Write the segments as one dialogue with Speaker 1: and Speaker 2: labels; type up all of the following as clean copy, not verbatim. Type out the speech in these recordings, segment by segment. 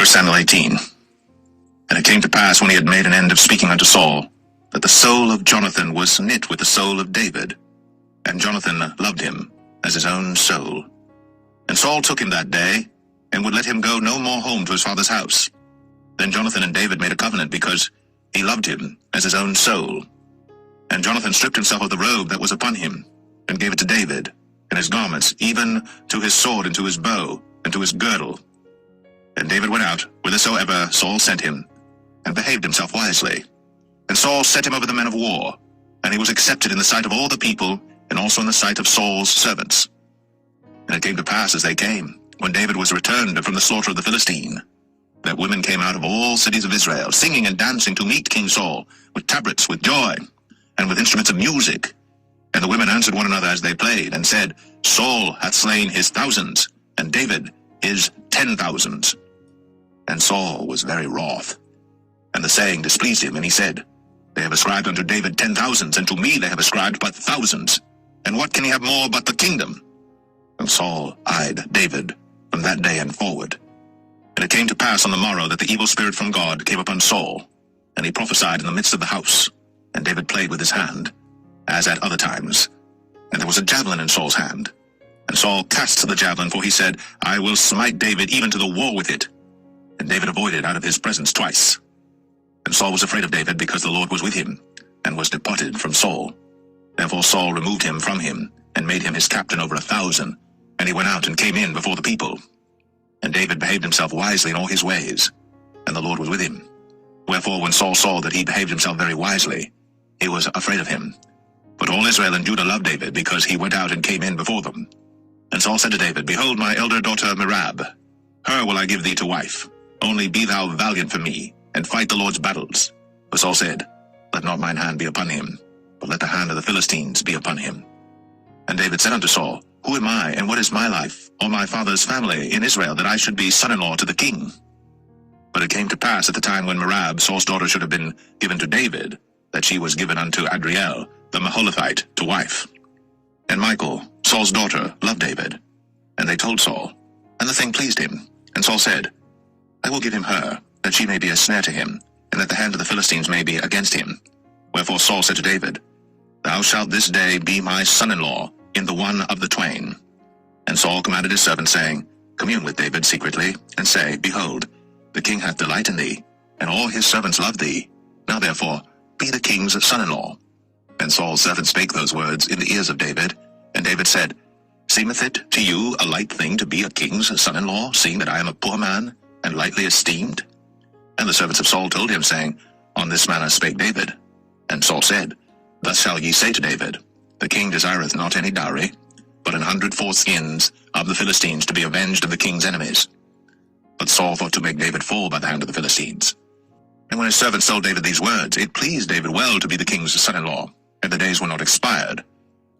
Speaker 1: 1 Samuel 18. And it came to pass, when he had made an end of speaking unto Saul, that the soul of Jonathan was knit with the soul of David, and Jonathan loved him as his own soul. And Saul took him that day, and would let him go no more home to his father's house. Then Jonathan and David made a covenant, because he loved him as his own soul. And Jonathan stripped himself of the robe that was upon him, and gave it to David, and his garments, even to his sword, and to his bow, and to his girdle. And David went out whithersoever Saul sent him, and behaved himself wisely. And Saul set him over the men of war, and he was accepted in the sight of all the people, and also in the sight of Saul's servants. And it came to pass, as they came, when David was returned from the slaughter of the Philistine, that women came out of all cities of Israel, singing and dancing to meet King Saul, with tabrets, with joy, and with instruments of music. And the women answered one another as they played, and said, Saul hath slain his thousands, and David his 10,000s. And Saul was very wroth, and the saying displeased him, and he said, They have ascribed unto David 10,000s, and to me they have ascribed but thousands. And what can he have more but the kingdom? And Saul eyed David from that day and forward. And it came to pass on the morrow that the evil spirit from God came upon Saul, and he prophesied in the midst of the house. And David played with his hand, as at other times. And there was a javelin in Saul's hand. And Saul cast the javelin, for he said, I will smite David even to the wall with it. And David avoided out of his presence twice. And Saul was afraid of David, because the Lord was with him, and was departed from Saul. Therefore Saul removed him from him, and made him his captain over 1,000. And he went out and came in before the people. And David behaved himself wisely in all his ways, and the Lord was with him. Wherefore when Saul saw that he behaved himself very wisely, he was afraid of him. But all Israel and Judah loved David, because he went out and came in before them. And Saul said to David, Behold, my elder daughter Merab, her will I give thee to wife. Only be thou valiant for me, and fight the Lord's battles. But Saul said, Let not mine hand be upon him, but let the hand of the Philistines be upon him. And David said unto Saul, Who am I, and what is my life, or my father's family in Israel, that I should be son-in-law to the king? But it came to pass at the time when Merab, Saul's daughter, should have been given to David, that she was given unto Adriel, the Maholathite, to wife. And Michal, Saul's daughter, loved David. And they told Saul, and the thing pleased him. And Saul said, I will give him her, that she may be a snare to him, and that the hand of the Philistines may be against him. Wherefore Saul said to David, Thou shalt this day be my son-in-law in the one of the twain. And Saul commanded his servant, saying, Commune with David secretly, and say, Behold, the king hath delight in thee, and all his servants love thee. Now therefore be the king's son-in-law. And Saul's servant spake those words in the ears of David. And David said, Seemeth it to you a light thing to be a king's son-in-law, seeing that I am a poor man, and lightly esteemed? And the servants of Saul told him, saying, On this manner spake David. And Saul said, Thus shall ye say to David, The king desireth not any dowry, but 100 foreskins of the Philistines, to be avenged of the king's enemies. But Saul thought to make David fall by the hand of the Philistines. And when his servants told David these words, it pleased David well to be the king's son-in-law, and the days were not expired.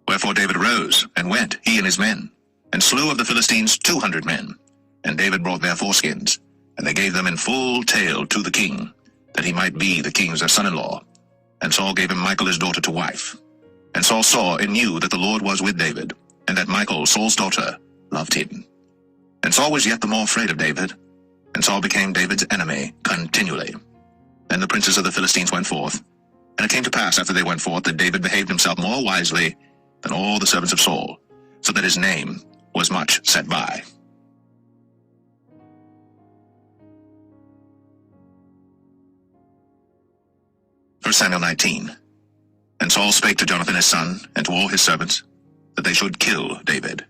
Speaker 1: Wherefore David arose, and went, he and his men, and slew of the Philistines 200 men. And David brought their foreskins, and they gave them in full tale to the king, that he might be the king's son-in-law. And Saul gave him Michal his daughter to wife. And Saul saw and knew that the Lord was with David, and that Michal, Saul's daughter, loved him. And Saul was yet the more afraid of David, and Saul became David's enemy continually. Then the princes of the Philistines went forth, and it came to pass after they went forth that David behaved himself more wisely than all the servants of Saul, so that his name was much set by. 1 Samuel 19. And Saul spake to Jonathan his son, and to all his servants, that they should kill David.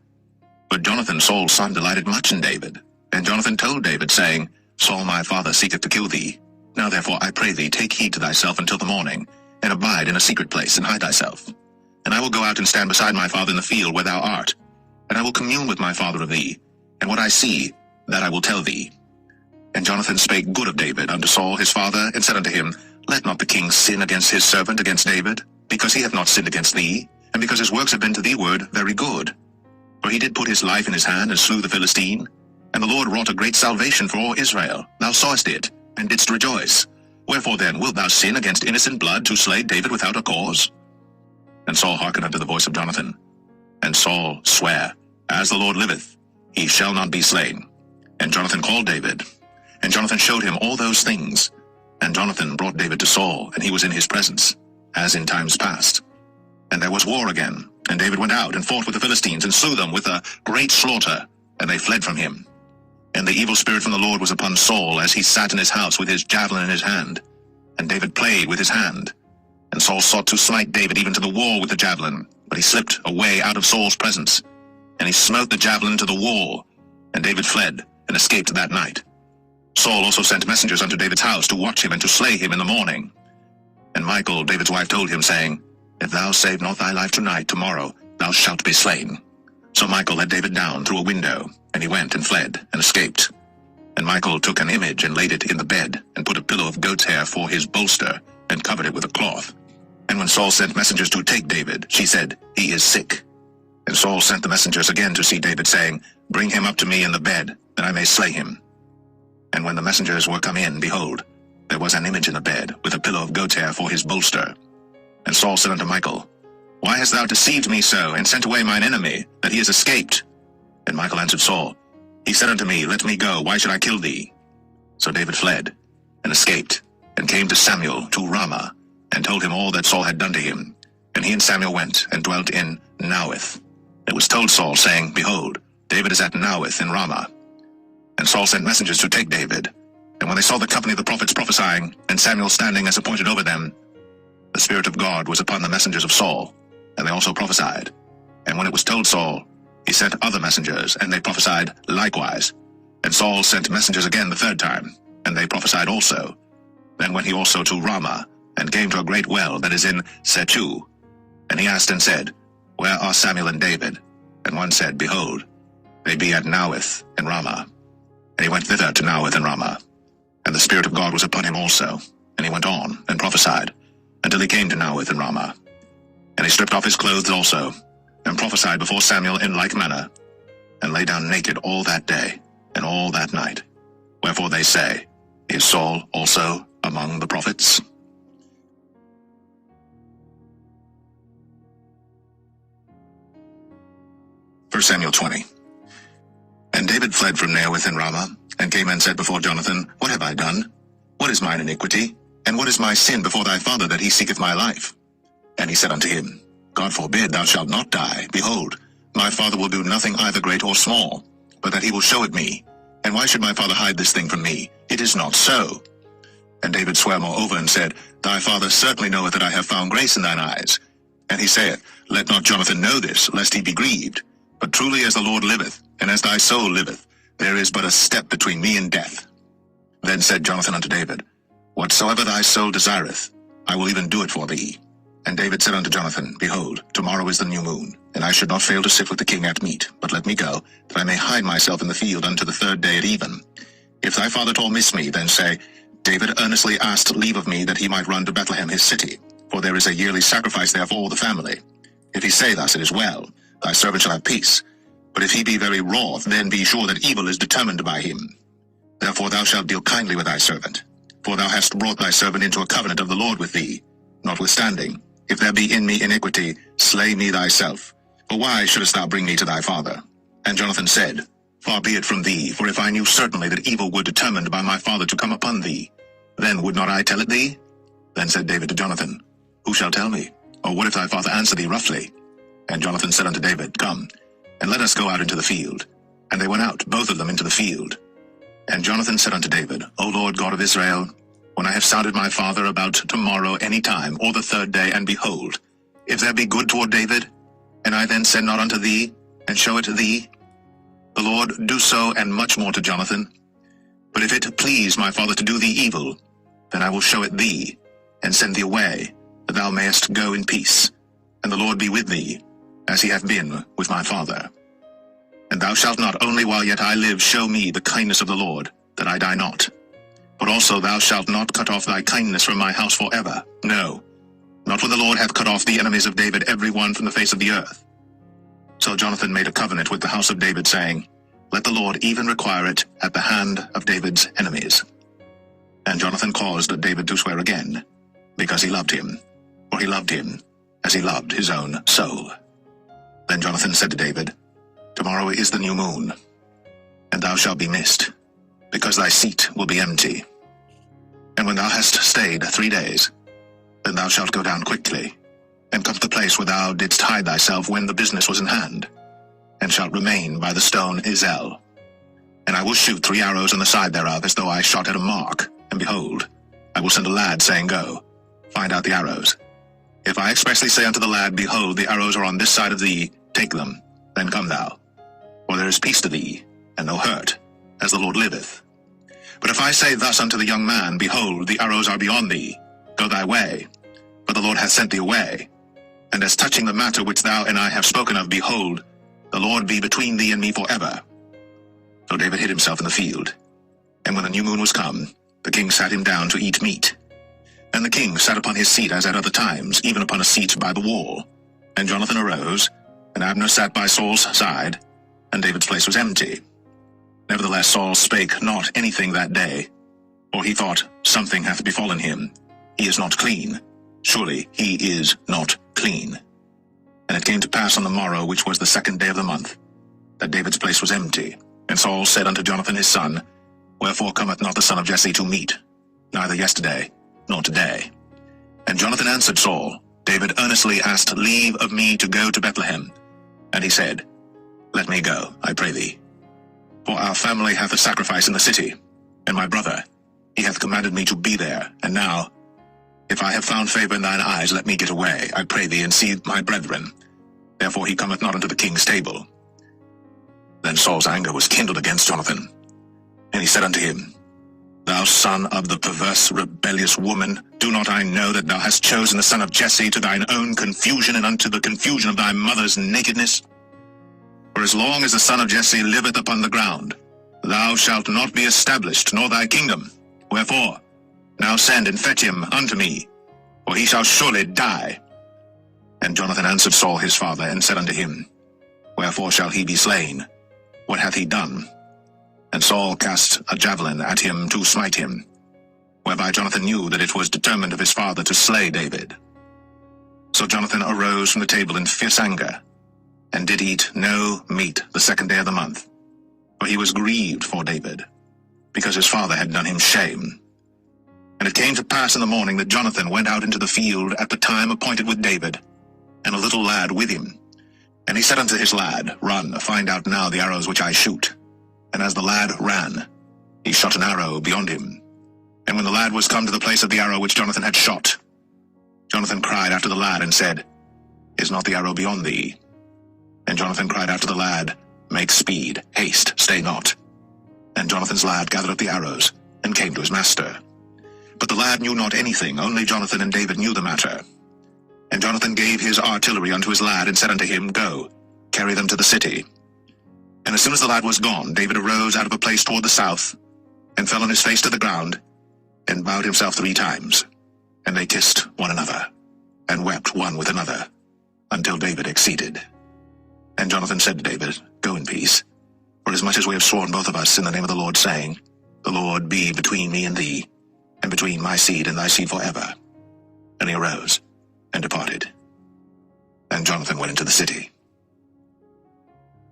Speaker 1: But Jonathan, Saul's son, delighted much in David. And Jonathan told David, saying, Saul my father seeketh to kill thee. Now therefore I pray thee, take heed to thyself until the morning, and abide in a secret place, and hide thyself. And I will go out and stand beside my father in the field where thou art, and I will commune with my father of thee, and what I see, that I will tell thee. And Jonathan spake good of David unto Saul his father, and said unto him, Let not the king sin against his servant, against David, because he hath not sinned against thee, and because his works have been to thee word very good. For he did put his life in his hand, and slew the Philistine. And the Lord wrought a great salvation for all Israel. Thou sawest it, and didst rejoice. Wherefore then wilt thou sin against innocent blood, to slay David without a cause? And Saul hearkened unto the voice of Jonathan. And Saul sware, As the Lord liveth, he shall not be slain. And Jonathan called David, And Jonathan showed him all those things. And Jonathan brought David to Saul, and he was in his presence, as in times past. And there was war again, and David went out and fought with the Philistines, and slew them with a great slaughter, and they fled from him. And the evil spirit from the Lord was upon Saul, as he sat in his house with his javelin in his hand. And David played with his hand. And Saul sought to smite David even to the wall with the javelin, but he slipped away out of Saul's presence. And he smote the javelin to the wall, and David fled, and escaped that night. Saul also sent messengers unto David's house to watch him and to slay him in the morning. And Michal, David's wife, told him, saying, If thou save not thy life tonight, tomorrow thou shalt be slain. So Michal let David down through a window, and he went and fled, and escaped. And Michal took an image, and laid it in the bed, and put a pillow of goat's hair for his bolster, and covered it with a cloth. And when Saul sent messengers to take David, she said, He is sick. And Saul sent the messengers again to see David, saying, Bring him up to me in the bed, that I may slay him. And when the messengers were come in, behold, there was an image in the bed, with a pillow of goat's hair for his bolster. And Saul said unto Michal, Why hast thou deceived me so, and sent away mine enemy, that he is escaped? And Michal answered Saul, He said unto me, Let me go, why should I kill thee? So David fled, and escaped, and came to Samuel to Ramah, and told him all that Saul had done to him. And he and Samuel went, and dwelt in Naueth. It was told Saul, saying, Behold, David is at Naueth in Ramah. And Saul sent messengers to take David. And when they saw the company of the prophets prophesying, and Samuel standing as appointed over them, the Spirit of God was upon the messengers of Saul, and they also prophesied. And when it was told Saul, he sent other messengers, and they prophesied likewise. And Saul sent messengers again the third time, and they prophesied also. Then went he also to Ramah, and came to a great well that is in Sechu. And he asked and said, Where are Samuel and David? And one said, Behold, they be at Naueth in Ramah. And he went thither to Naueth in Ramah. And the Spirit of God was upon him also. And he went on, and prophesied, until he came to Naueth in Ramah. And he stripped off his clothes also, and prophesied before Samuel in like manner, and lay down naked all that day, and all that night. Wherefore they say, Is Saul also among the prophets? 1 Samuel 20. And David fled from Naueth in Ramah, and came and said before Jonathan, What have I done? What is mine iniquity? And what is my sin before thy father, that he seeketh my life? And he said unto him, God forbid, thou shalt not die. Behold, my father will do nothing either great or small, but that he will show it me. And why should my father hide this thing from me? It is not so. And David sware moreover, and said, Thy father certainly knoweth that I have found grace in thine eyes. And he saith, Let not Jonathan know this, lest he be grieved. But truly as the Lord liveth, and as thy soul liveth, there is but a step between me and death. Then said Jonathan unto David, Whatsoever thy soul desireth, I will even do it for thee. And David said unto Jonathan, Behold, tomorrow is the new moon, and I should not fail to sit with the king at meat, but let me go, that I may hide myself in the field unto the third day at even. If thy father at all miss me, then say, David earnestly asked leave of me that he might run to Bethlehem his city, for there is a yearly sacrifice there for all the family. If he say thus, it is well, thy servant shall have peace. But if he be very wroth, then be sure that evil is determined by him. Therefore thou shalt deal kindly with thy servant, for thou hast brought thy servant into a covenant of the Lord with thee. Notwithstanding, if there be in me iniquity, slay me thyself. For why shouldest thou bring me to thy father? And Jonathan said, Far be it from thee, for if I knew certainly that evil were determined by my father to come upon thee, then would not I tell it thee? Then said David to Jonathan, Who shall tell me? Or what if thy father answer thee roughly? And Jonathan said unto David, Come, and let us go out into the field. And they went out, both of them, into the field. And Jonathan said unto David, O Lord God of Israel, when I have sounded my father about tomorrow any time, or the third day, and behold, if there be good toward David, and I then send not unto thee, and show it to thee, the Lord do so and much more to Jonathan. But if it please my father to do thee evil, then I will show it thee, and send thee away, that thou mayest go in peace, and the Lord be with thee, as he hath been with my father. And thou shalt not only while yet I live show me the kindness of the Lord, that I die not, but also thou shalt not cut off thy kindness from my house forever. No, not when the Lord hath cut off the enemies of David every one from the face of the earth. So Jonathan made a covenant with the house of David, saying, Let the Lord even require it at the hand of David's enemies. And Jonathan caused David to swear again, because he loved him, for he loved him as he loved his own soul. Then Jonathan said to David, Tomorrow is the new moon, and thou shalt be missed, because because thy seat will be empty. And when thou hast stayed 3 days, then thou shalt go down quickly, and come to the place where thou didst hide thyself when the business was in hand, and shalt remain by the stone Ezel. And I will shoot 3 arrows on the side thereof, as though I shot at a mark. And behold, I will send a lad, saying, Go, find out the arrows. If I expressly say unto the lad, Behold, the arrows are on this side of thee, take them, then come thou. For there is peace to thee, and no hurt, as the Lord liveth. But if I say thus unto the young man, Behold, the arrows are beyond thee, go thy way, for the Lord hath sent thee away. And as touching the matter which thou and I have spoken of, behold, the Lord be between thee and me forever. So David hid himself in the field. And when the new moon was come, the king sat him down to eat meat. And the king sat upon his seat as at other times, even upon a seat by the wall. And Jonathan arose, and Abner sat by Saul's side, and David's place was empty. Nevertheless Saul spake not anything that day, for he thought, Something hath befallen him. He is not clean. Surely he is not clean. And it came to pass on the morrow, which was the 2nd day of the month, that David's place was empty. And Saul said unto Jonathan his son, Wherefore cometh not the son of Jesse to meat, neither yesterday, nor today? And Jonathan answered Saul, David earnestly asked leave of me to go to Bethlehem. And he said, Let me go, I pray thee. For our family hath a sacrifice in the city, and my brother, he hath commanded me to be there. And now, if I have found favor in thine eyes, let me get away, I pray thee, and see my brethren. Therefore he cometh not unto the king's table. Then Saul's anger was kindled against Jonathan. And he said unto him, Thou son of the perverse, rebellious woman, do not I know that thou hast chosen the son of Jesse to thine own confusion, and unto the confusion of thy mother's nakedness? For as long as the son of Jesse liveth upon the ground, thou shalt not be established, nor thy kingdom. Wherefore, now send and fetch him unto me, for he shall surely die. And Jonathan answered Saul his father, and said unto him, Wherefore shall he be slain? What hath he done? And Saul cast a javelin at him to smite him, whereby Jonathan knew that it was determined of his father to slay David. So Jonathan arose from the table in fierce anger, and did eat no meat the 2nd day of the month, for he was grieved for David, because his father had done him shame. And it came to pass in the morning that Jonathan went out into the field at the time appointed with David, and a little lad with him. And he said unto his lad, Run, find out now the arrows which I shoot. And as the lad ran, he shot an arrow beyond him. And when the lad was come to the place of the arrow which Jonathan had shot, Jonathan cried after the lad, and said, Is not the arrow beyond thee? And Jonathan cried after the lad, Make speed, haste, stay not. And Jonathan's lad gathered up the arrows, and came to his master. But the lad knew not anything, only Jonathan and David knew the matter. And Jonathan gave his artillery unto his lad, and said unto him, Go, carry them to the city. And as soon as the lad was gone, David arose out of a place toward the south, and fell on his face to the ground, and bowed himself 3 times. And they kissed one another, and wept one with another, until David exceeded. And Jonathan said to David, Go in peace, for as much as we have sworn both of us in the name of the Lord, saying, The Lord be between me and thee, and between my seed and thy seed forever. And he arose, and departed. And Jonathan went into the city.